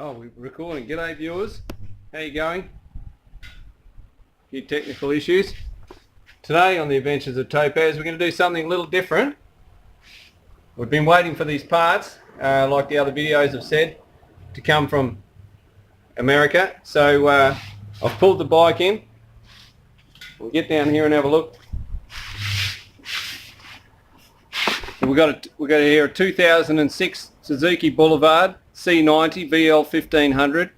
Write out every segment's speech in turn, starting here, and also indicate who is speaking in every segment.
Speaker 1: Oh, we're recording. G'day viewers. How you going? Few technical issues. Today on the Adventures of Topaz we're going to do something a little different. We've been waiting for these parts, like the other videos have said, to come from America. So I've pulled the bike in. We'll get down here and have a look. We've got here a 2006 Suzuki Boulevard C90 VL1500,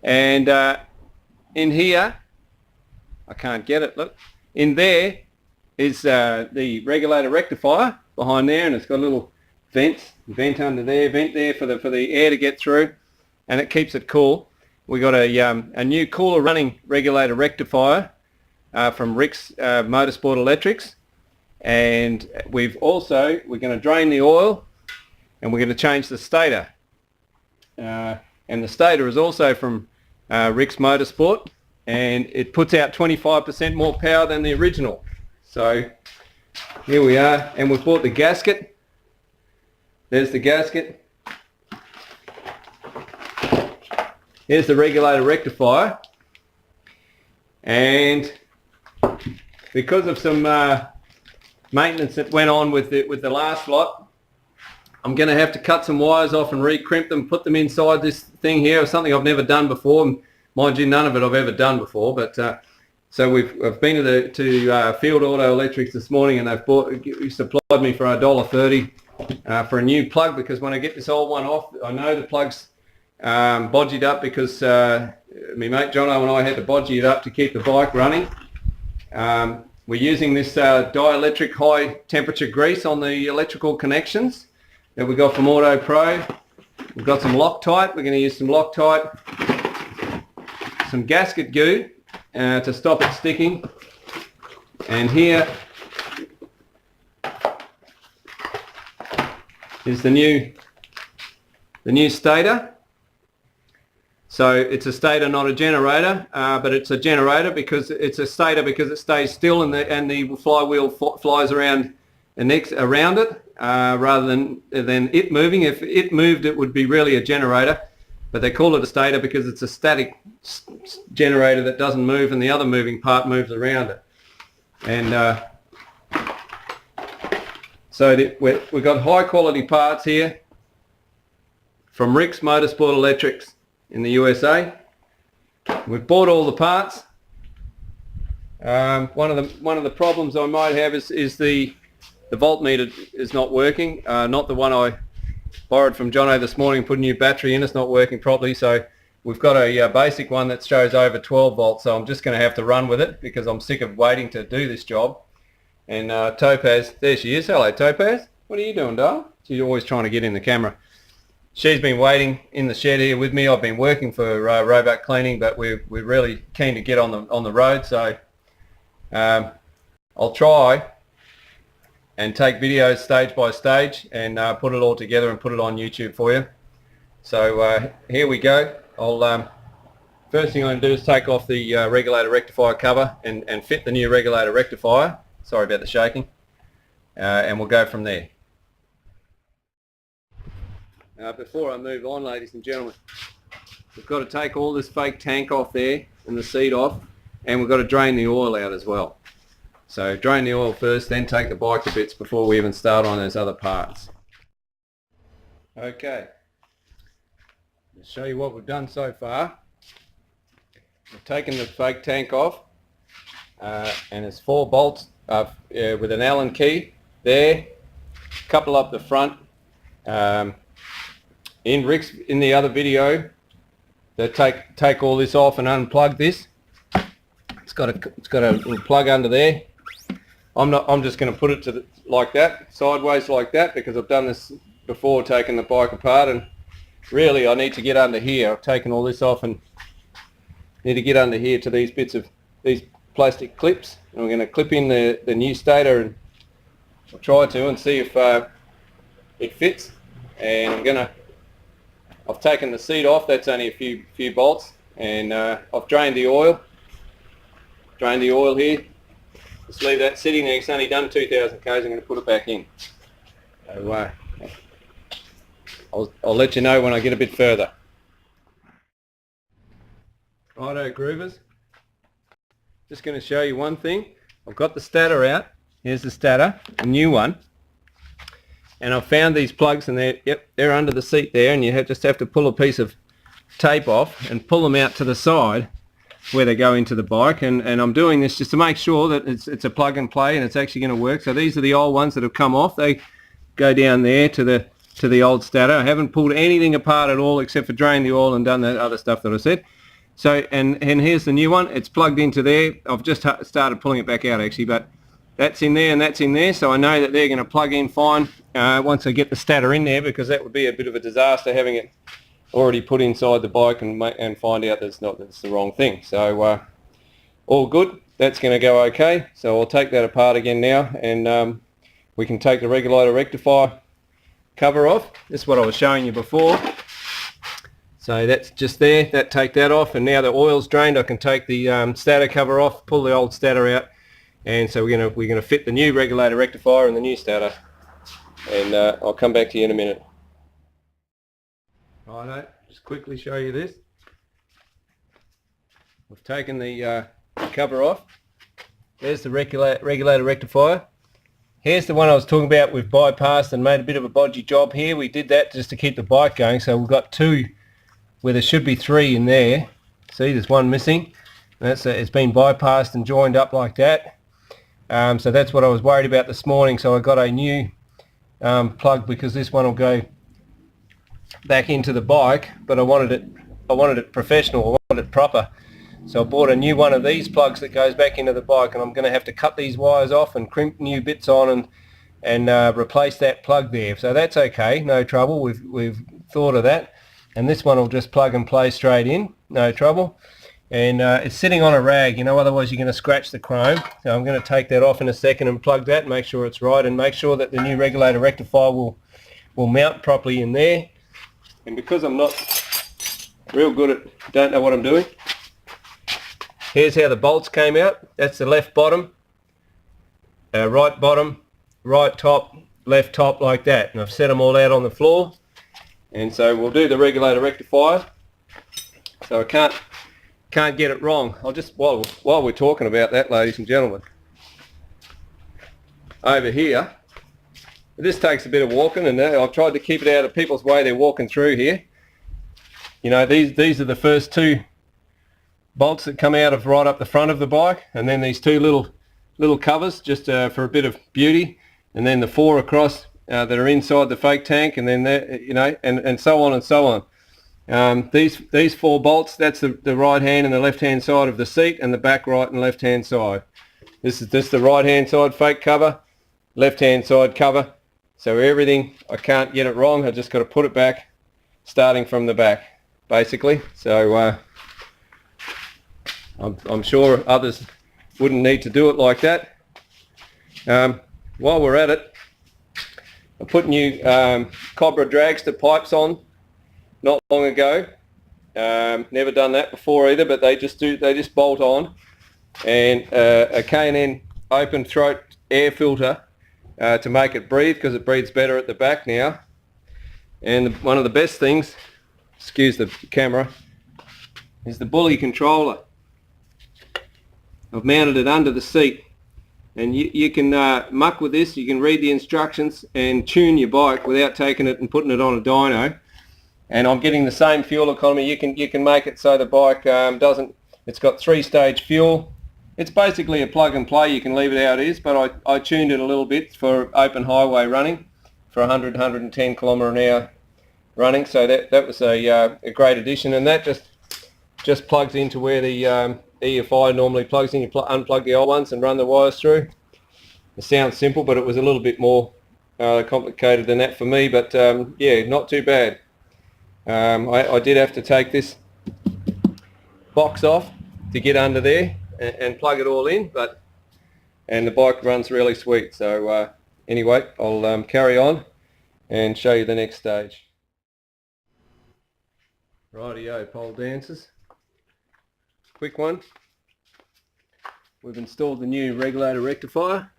Speaker 1: and in here, I can't get it, look, in there is the regulator rectifier behind there, and it's got a little vent under there, vent there for the air to get through, and it keeps it cool. We got a new cooler running regulator rectifier from Rick's Motorsport Electrics, and we're going to drain the oil, and we're going to change the stator. And the stator is also from Rick's Motorsport, and it puts out 25% more power than the original. So here we are, and we've bought the gasket. There's the gasket. Here's the regulator rectifier, and because of some maintenance that went on with the last lot, I'm going to have to cut some wires off and re-crimp them, put them inside this thing here. It's something I've never done before. Mind you, none of it I've ever done before. But so I've been to Field Auto Electrics this morning, and they've supplied me for $1.30 for a new plug, because when I get this old one off, I know the plug's bodged up because my mate Jono and I had to bodgy it up to keep the bike running. We're using this dielectric high temperature grease on the electrical connections that we got from Auto Pro. We've got some Loctite. We're going to use some Loctite, some gasket goo to stop it sticking, and here is the new stator. So it's a stator, not a generator, but it's a generator because it's a stator because it stays still, and the flywheel flies around around it, rather than it moving. If it moved, it would be really a generator, but they call it a stator because it's a static generator that doesn't move, and the other moving part moves around it. And so we've got high quality parts here from Rick's Motorsport Electrics in the USA. We've bought all the parts. One of the problems I might have is the voltmeter is not working. Not the one I borrowed from Jono this morning, put a new battery in. It's not working properly, so we've got a basic one that shows over 12 volts, so I'm just going to have to run with it because I'm sick of waiting to do this job. And Topaz, there she is. Hello Topaz, what are you doing, darling? She's always trying to get in the camera. She's been waiting in the shed here with me. I've been working for Robot Cleaning, but we're really keen to get on the road, so I'll try and take videos stage by stage and put it all together and put it on YouTube for you. So here we go. First thing I'm going to do is take off the regulator rectifier cover and fit the new regulator rectifier. Sorry about the shaking. And we'll go from there. Before I move on, ladies and gentlemen, we've got to take all this fake tank off there and the seat off, and we've got to drain the oil out as well. So drain the oil first, then take the bike to bits before we even start on those other parts. Okay, I'll show you what we've done so far. We've taken the fake tank off, and it's 4 bolts with an Allen key there, couple up the front. In the other video, they take all this off and unplug this. It's got a little plug under there. I'm just going to put it like that, sideways like that, because I've done this before, taking the bike apart, and really I need to get under here. I've taken all this off and need to get under here to these plastic clips, and we're going to clip in the new stator, and I'll try to and see if it fits. And I've taken the seat off. That's only a few bolts, and I've drained the oil. Drain the oil here. Just leave that sitting there. It's only done 2,000 k's. I'm going to put it back in. So I'll let you know when I get a bit further. Righto groovers, just going to show you one thing. I've got the stator out. Here's the stator, a new one, and I've found these plugs, and they're under the seat there, and you just have to pull a piece of tape off and pull them out to the side where they go into the bike, and I'm doing this just to make sure that it's a plug and play and it's actually going to work. So these are the old ones that have come off. They go down there to the old stator. I haven't pulled anything apart at all except for drained the oil and done that other stuff that I said. So and here's the new one. It's plugged into there. I've just started pulling it back out actually, but that's in there and that's in there, so I know that they're going to plug in fine once I get the stator in there, because that would be a bit of a disaster having it already put inside the bike and find out that it's the wrong thing. So all good. That's going to go okay. So I'll take that apart again now, and we can take the regulator rectifier cover off. This is what I was showing you before. So that's just there. Take that off, and now the oil's drained, I can take the stator cover off, pull the old stator out, and so we're gonna fit the new regulator rectifier in the new stator, and I'll come back to you in a minute. Righto, just quickly show you this. We've taken the cover off. There's the regulator rectifier. Here's the one I was talking about. We've bypassed and made a bit of a bodgy job here. We did that just to keep the bike going, so we've got two where there should be three in there. See, there's one missing. It's been bypassed and joined up like that. So that's what I was worried about this morning. So I got a new plug, because this one will go back into the bike, but I wanted it professional. I wanted it proper. So I bought a new one of these plugs that goes back into the bike, and I'm going to have to cut these wires off and crimp new bits on and replace that plug there. So that's okay, no trouble. We've thought of that. And this one will just plug and play straight in, no trouble. And it's sitting on a rag, otherwise you're going to scratch the chrome. So I'm going to take that off in a second and plug that and make sure it's right, and make sure that the new regulator rectifier will mount properly in there. And because I'm not real good at, don't know what I'm doing, here's how the bolts came out. That's the left bottom, right bottom, right top, left top, like that. And I've set them all out on the floor. And so we'll do the regulator rectifier. So I can't get it wrong. I'll just, while we're talking about that, ladies and gentlemen, over here, this takes a bit of walking, and I've tried to keep it out of people's way. They're walking through here. These are the first two bolts that come out of right up the front of the bike, and then these two little covers just for a bit of beauty, and then the four across that are inside the fake tank, and then and so on and so on. These four bolts, that's the right hand and the left hand side of the seat, and the back right and left hand side. This is the right hand side fake cover, left hand side cover. So everything, I can't get it wrong. I just got to put it back, starting from the back, basically. So I'm sure others wouldn't need to do it like that. While we're at it, I put new Cobra dragster pipes on not long ago. Never done that before either, but they just bolt on, and a K&N open throat air filter to make it breathe, because it breathes better at the back now. And one of the best things, excuse the camera, is the bully controller. I've mounted it under the seat, and you can muck with this. You can read the instructions and tune your bike without taking it and putting it on a dyno. And I'm getting the same fuel economy. You can make it so the bike it's got 3-stage fuel. It's basically a plug and play. You can leave it how it is, but I tuned it a little bit for open highway running, for 110 km/h running. So that was a great addition, and that just plugs into where the EFI normally plugs in. You unplug the old ones and run the wires through. It sounds simple, but it was a little bit more complicated than that for me. But yeah, not too bad. I did have to take this box off to get under there and plug it all in, and the bike runs really sweet. So anyway, I'll carry on and show you the next stage. Rightio, pole dancers. Quick one. We've installed the new regulator rectifier.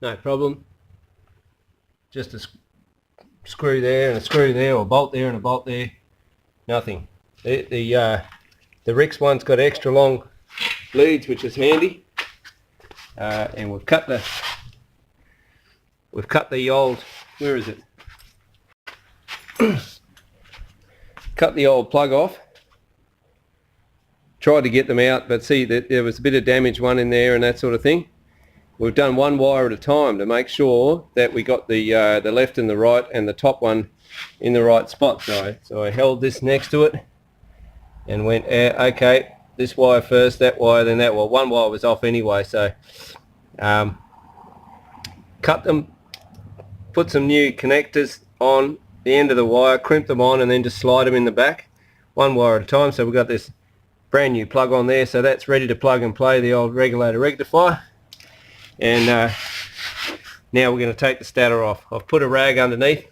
Speaker 1: No problem. Just a screw there and a screw there, or a bolt there and a bolt there. Nothing. The The Rex one's got extra long leads, which is handy. And we've cut the old, where is it? Cut the old plug off. Tried to get them out, but see that there was a bit of damaged one in there and that sort of thing. We've done one wire at a time to make sure that we got the left and the right and the top one in the right spot. So I held this next to it and went, okay, this wire first, that wire, then that wire. One wire was off anyway, so cut them, put some new connectors on the end of the wire, crimp them on, and then just slide them in the back, one wire at a time. So we've got this brand new plug on there, so that's ready to plug and play the old regulator rectifier. And now we're going to take the stator off. I've put a rag underneath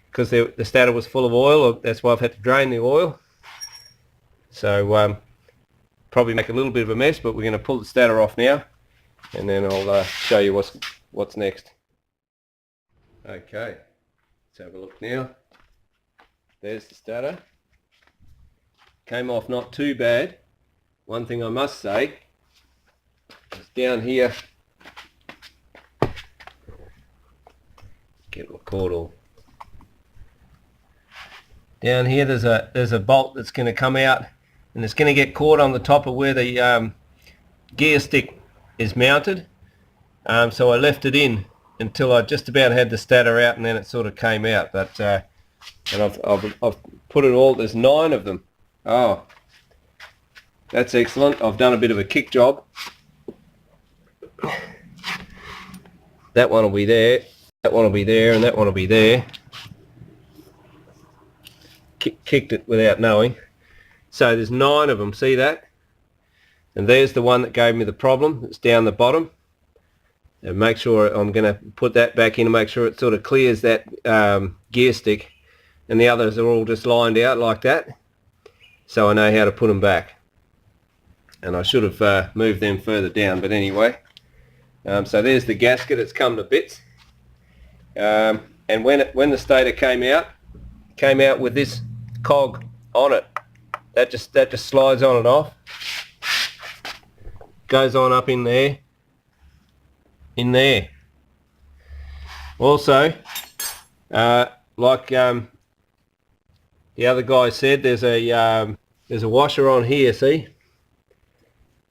Speaker 1: because the stator was full of oil. That's why I've had to drain the oil. So probably make a little bit of a mess, but we're going to pull the stator off now, and then I'll show you what's next. Okay, let's have a look now. There's the stator. Came off not too bad. One thing I must say is down here, get a cord all. Down here there's a bolt that's going to come out, and it's going to get caught on the top of where the gear stick is mounted. So I left it in until I just about had the stator out, and then it sort of came out. But and I've put it all. There's 9 of them. Oh, that's excellent. I've done a bit of a kick job. That one will be there, that one will be there, and that one will be there. Kicked it without knowing. So there's 9 of them, see that? And there's the one that gave me the problem. It's down the bottom. And make sure, I'm going to put that back in and make sure it sort of clears that gear stick. And the others are all just lined out like that, so I know how to put them back. And I should have moved them further down, but anyway. So there's the gasket. It's come to bits. And when the stator came out with this cog on it. That just slides on and off. Goes on up in there. Also, like the other guy said, there's a washer on here. See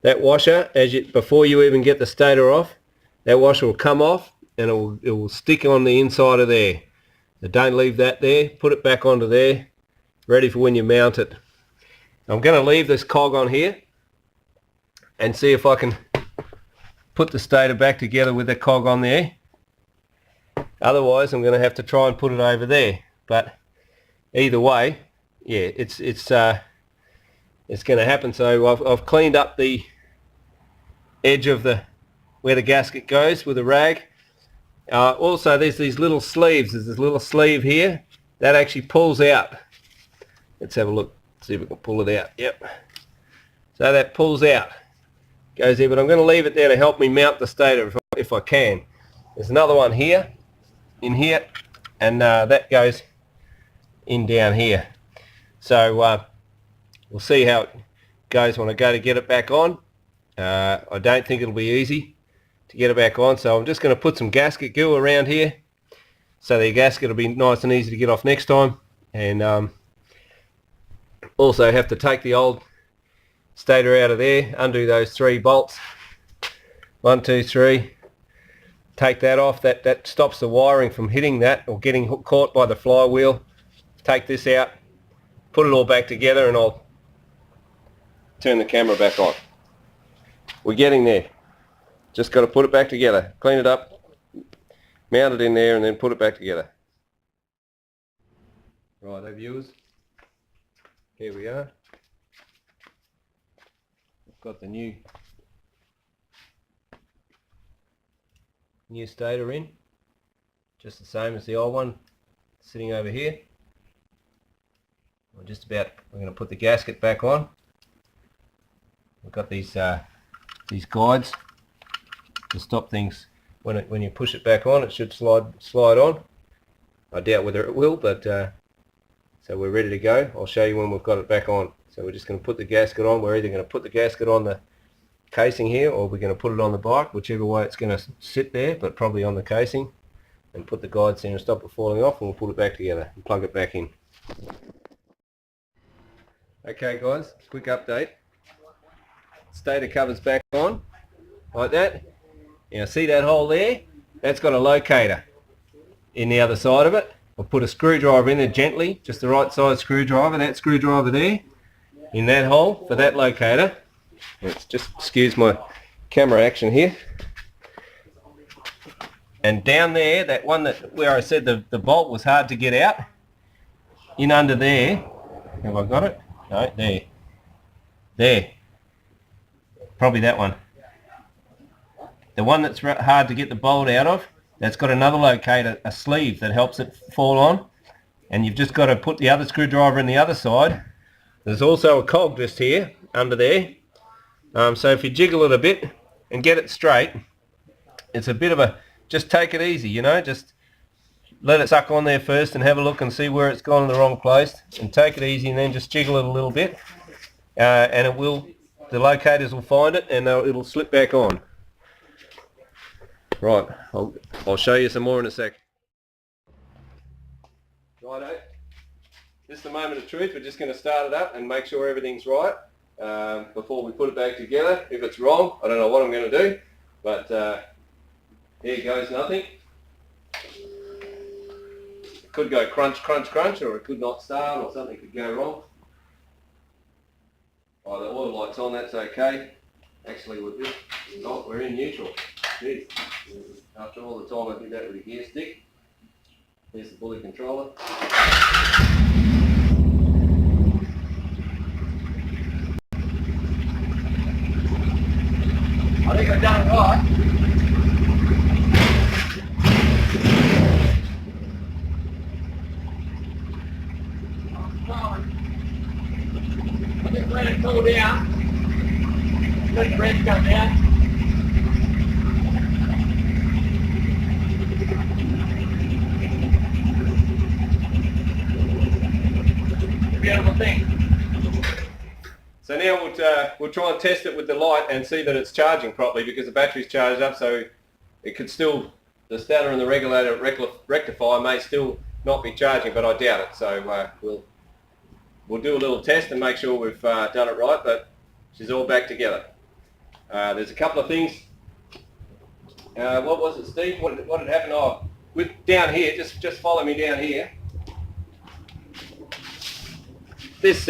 Speaker 1: that washer? Before you even get the stator off, that washer will come off and it will stick on the inside of there. So don't leave that there. Put it back onto there, ready for when you mount it. I'm going to leave this cog on here and see if I can put the stator back together with the cog on there. Otherwise I'm going to have to try and put it over there. But either way, yeah, it's going to happen. So I've cleaned up the edge of where the gasket goes with a rag. Also there's these little sleeves. There's this little sleeve here that actually pulls out. Let's have a look, see if we can pull it out. Yep. So that pulls out, goes there, but I'm going to leave it there to help me mount the stator if I can. There's another one here, in here, and that goes in down here. So we'll see how it goes when I go to get it back on. I don't think it'll be easy to get it back on, so I'm just going to put some gasket glue around here so the gasket will be nice and easy to get off next time. And also have to take the old stator out of there, undo those 3 bolts, 1, 2, 3, take that off. That stops the wiring from hitting that or getting caught by the flywheel. Take this out, put it all back together, and I'll turn the camera back on. We're getting there. Just got to put it back together, clean it up, mount it in there, and then put it back together. Right, viewers, here we are. I've got the new stator in, just the same as the old one, sitting over here. We're going to put the gasket back on. We've got these guides to stop things when you push it back on. It should slide on. I doubt whether it will, but So we're ready to go. I'll show you when we've got it back on. So we're just going to put the gasket on. We're either going to put the gasket on the casing here, or we're going to put it on the bike, whichever way it's going to sit there, but probably on the casing, and put the guides in and stop it falling off, and we'll put it back together and plug it back in. Okay guys, quick update. Stator cover's back on, like that. Now see that hole there? That's got a locator in the other side of it. I'll put a screwdriver in there gently, just the right size screwdriver, that screwdriver there, in that hole for that locator. Let's just excuse my camera action here. And down there, that one that where I said the bolt was hard to get out, in under there, have I got it? No, there. There. Probably that one. The one that's hard to get the bolt out of, that's got another locator, a sleeve that helps it fall on, and you've just got to put the other screwdriver in the other side. There's also a cog just here under there, so if you jiggle it a bit and get it straight, it's a bit of a, just take it easy, you know, just let it suck on there first and have a look and see where it's gone in the wrong place, and take it easy and then just jiggle it a little bit, and it will, the locators will find it and it'll slip back on. Right, I'll show you some more in a sec. Righto, this is the moment of truth. We're just going to start it up and make sure everything's right before we put it back together. If it's wrong, I don't know what I'm going to do, but here goes nothing. It could go crunch, crunch, crunch, or it could not start, or something could go wrong. Oh, the oil light's on, that's okay. Actually, with this, oh, we're in neutral. Jeez. After all the time I did that with a gear stick. Here's the pulley controller. I think I've done it right. I think let it cool down. Let the bread come down. Beautiful thing. So now we'll try and test it with the light and see that it's charging properly, because the battery's charged up, so it could still, the stator and the regulator rectifier may still not be charging, but I doubt it. So we'll do a little test and make sure we've done it right, but she's all back together. There's a couple of things. What was it, Steve? What had happened? Oh, down here, just follow me down here. This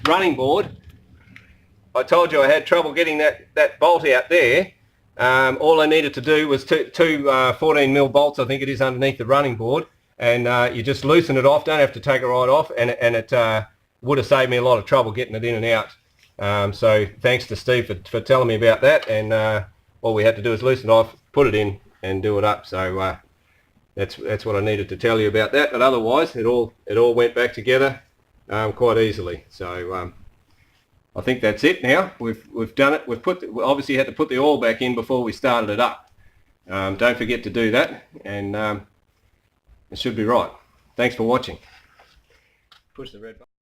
Speaker 1: running board, I told you I had trouble getting that bolt out there. All I needed to do was two 14mm bolts, I think it is, underneath the running board, and you just loosen it off, don't have to take it right off, and it would have saved me a lot of trouble getting it in and out. So thanks to Steve for telling me about that, and all we had to do is loosen it off, put it in and do it up. So that's what I needed to tell you about that, but otherwise it all went back together quite easily. So I think that's it now. We've done it. We obviously had to put the oil back in before we started it up. Don't forget to do that, and it should be right. Thanks for watching. Push the red button.